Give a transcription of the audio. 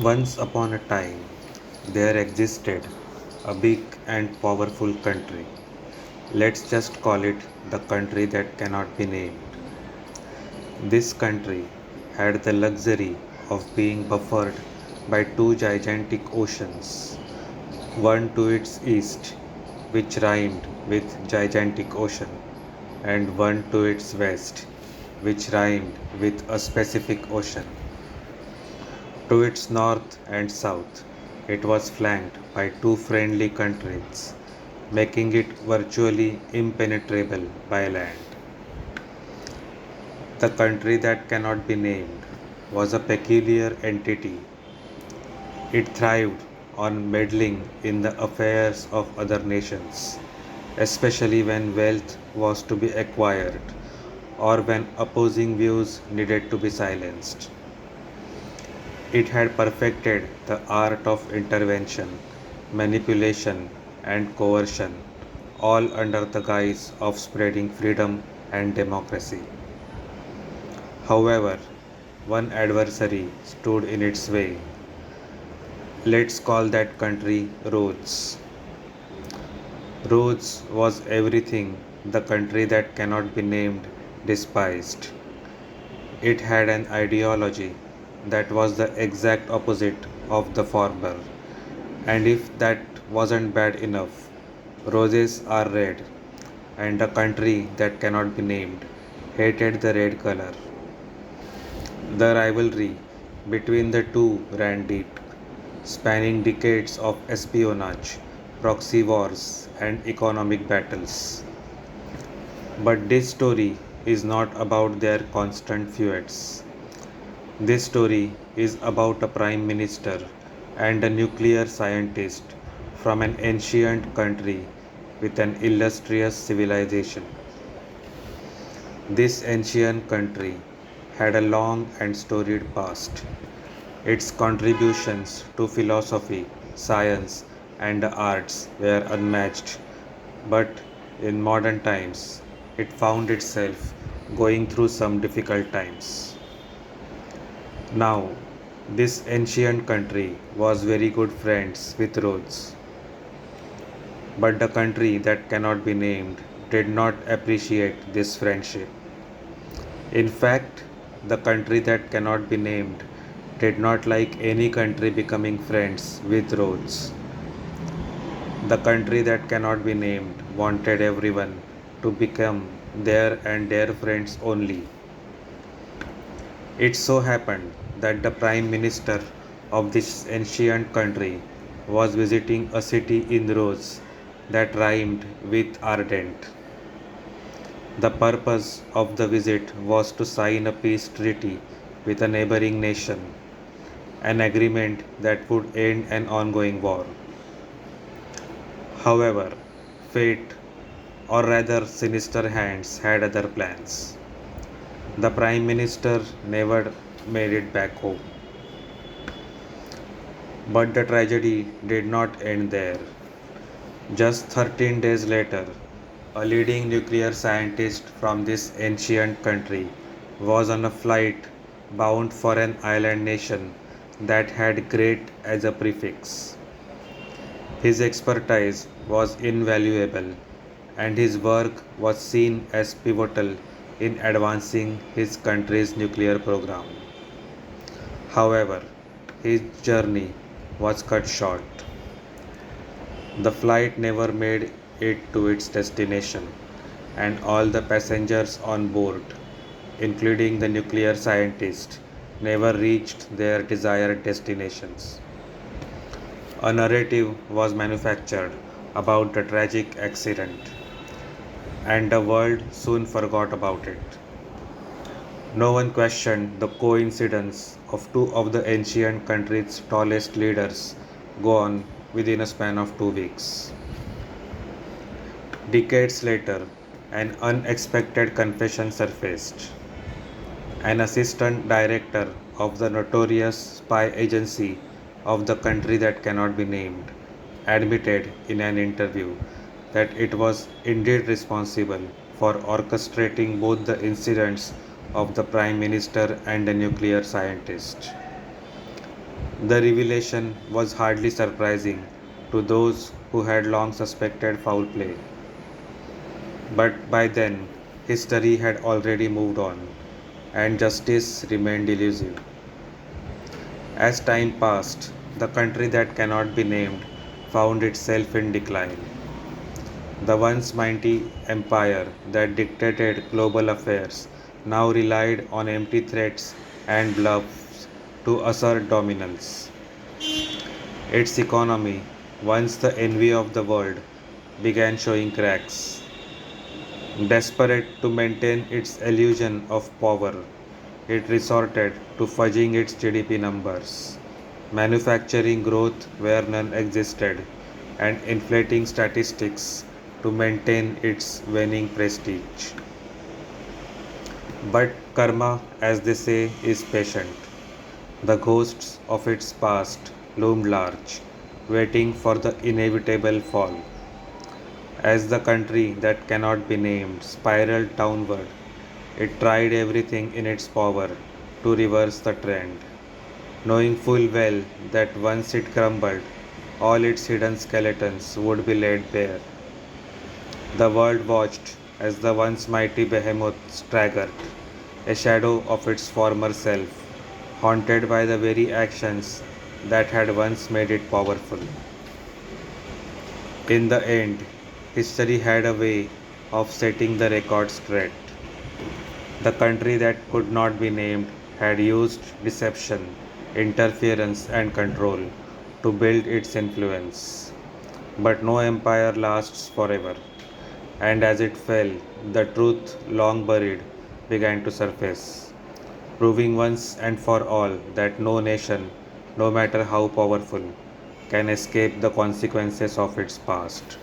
Once upon a time, there existed a big and powerful country. Let's just call it the country that cannot be named. This country had the luxury of being buffered by two gigantic oceans, one to its east, which rhymed with gigantic ocean, and one to its west, which rhymed with a specific ocean. To its north and south, it was flanked by two friendly countries, making it virtually impenetrable by land. The country that cannot be named was a peculiar entity. It thrived on meddling in the affairs of other nations, especially when wealth was to be acquired or when opposing views needed to be silenced. It had perfected the art of intervention, manipulation, and coercion, all under the guise of spreading freedom and democracy. However, one adversary stood in its way. Let's call that country Rhodes. Rhodes was everything the country that cannot be named despised. It had an ideology that was the exact opposite of the former. And if that wasn't bad enough, roses are red, and a country that cannot be named hated the red color. The rivalry between the two ran deep, spanning decades of espionage, proxy wars, and economic battles. But this story is not about their constant feuds. This story is about a prime minister and a nuclear scientist from an ancient country with an illustrious civilization. This ancient country had a long and storied past. Its contributions to philosophy, science, and the arts were unmatched, but in modern times it found itself going through some difficult times. Now, this ancient country was very good friends with Rhodes, but the country that cannot be named did not appreciate this friendship. In fact, the country that cannot be named did not like any country becoming friends with Rhodes. The country that cannot be named wanted everyone to become their and their friends only. It so happened that the Prime Minister of this ancient country was visiting a city in Rose that rhymed with ardent. The purpose of the visit was to sign a peace treaty with a neighboring nation, an agreement that would end an ongoing war. However, fate, or rather sinister hands, had other plans. The Prime Minister never made it back home. But the tragedy did not end there. Just 13 days later, a leading nuclear scientist from this ancient country was on a flight bound for an island nation that had great as a prefix. His expertise was invaluable, and his work was seen as pivotal in advancing his country's nuclear program. However, his journey was cut short. The flight never made it to its destination, and all the passengers on board, including the nuclear scientist, never reached their desired destinations. A narrative was manufactured about the tragic accident, and the world soon forgot about it. No one questioned the coincidence of two of the ancient country's tallest leaders gone within a span of 2 weeks. Decades later, an unexpected confession surfaced. An assistant director of the notorious spy agency of the country that cannot be named admitted in an interview that it was indeed responsible for orchestrating both the incidents of the Prime Minister and the nuclear scientist. The revelation was hardly surprising to those who had long suspected foul play, but by then history had already moved on, and justice remained elusive. As time passed, the country that cannot be named found itself in decline. The once mighty empire that dictated global affairs now relied on empty threats and bluffs to assert dominance. Its economy, once the envy of the world, began showing cracks. Desperate to maintain its illusion of power, it resorted to fudging its GDP numbers, manufacturing growth where none existed, and inflating statistics to maintain its waning prestige. But karma, as they say, is patient. The ghosts of its past loomed large, waiting for the inevitable fall. As the country that cannot be named spiraled downward, it tried everything in its power to reverse the trend, knowing full well that once it crumbled, all its hidden skeletons would be laid bare. The world watched as the once mighty behemoth staggered, a shadow of its former self, haunted by the very actions that had once made it powerful. In the end, history had a way of setting the record straight. The country that could not be named had used deception, interference, and control to build its influence. But no empire lasts forever, and as it fell, the truth long buried began to surface, proving once and for all that no nation, no matter how powerful, can escape the consequences of its past.